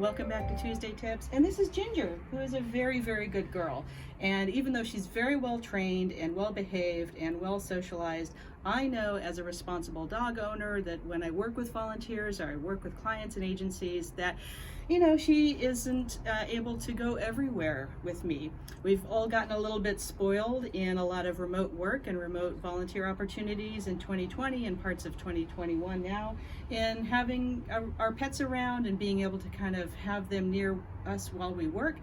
Welcome back to Tuesday Tips. And this is Ginger, who is a very, very good girl. And even though she's very well trained and well behaved and well socialized, I know as a responsible dog owner that when I work with volunteers or I work with clients and agencies that, she isn't able to go everywhere with me. We've all gotten a little bit spoiled in a lot of remote work and remote volunteer opportunities in 2020 and parts of 2021 now, in having our pets around and being able to kind of have them near us while we work.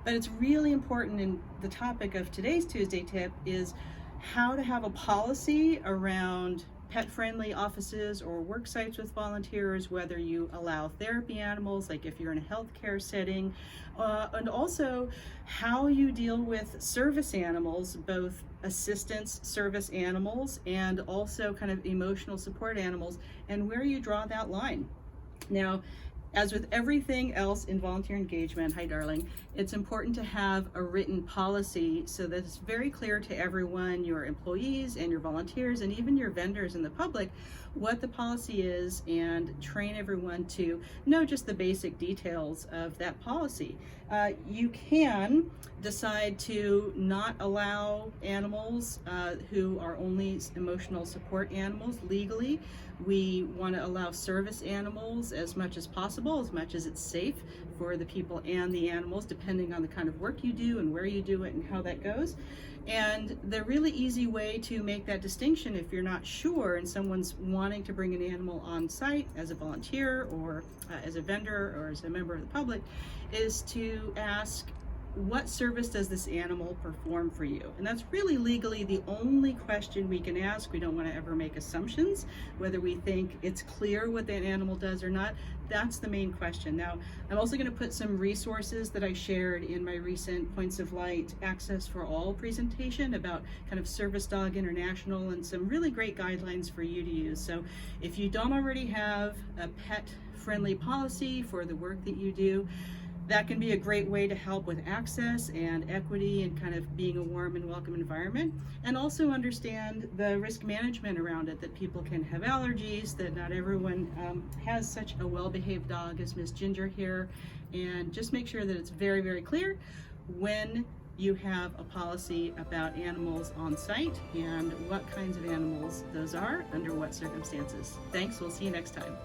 But it's really important, and the topic of today's Tuesday tip is how to have a policy around pet-friendly offices or work sites with volunteers, whether you allow therapy animals, like if you're in a healthcare setting, and also how you deal with service animals, both assistance service animals and also kind of emotional support animals, and where you draw that line. Now, as with everything else in volunteer engagement, hi darling, it's important to have a written policy so that it's very clear to everyone, your employees and your volunteers and even your vendors and the public, what the policy is, and train everyone to know just the basic details of that policy. You can decide to not allow animals who are only emotional support animals legally. We want to allow service animals as much as possible, as much as it's safe for the people and the animals, depending on the kind of work you do and where you do it and how that goes. And the really easy way to make that distinction, if you're not sure and someone's wanting to bring an animal on site as a volunteer or as a vendor or as a member of the public, is to ask, what service does this animal perform for you? And that's really legally the only question we can ask. We don't want to ever make assumptions, whether we think it's clear what that animal does or not. That's the main question. Now, I'm also going to put some resources that I shared in my recent Points of Light Access for All presentation about kind of Service Dog International and some really great guidelines for you to use. So if you don't already have a pet-friendly policy for the work that you do, that can be a great way to help with access and equity and kind of being a warm and welcome environment, and also understand the risk management around it, that people can have allergies, that not everyone has such a well-behaved dog as Miss Ginger here, and just make sure that it's very, very clear when you have a policy about animals on site and what kinds of animals those are, under what circumstances. Thanks, we'll see you next time.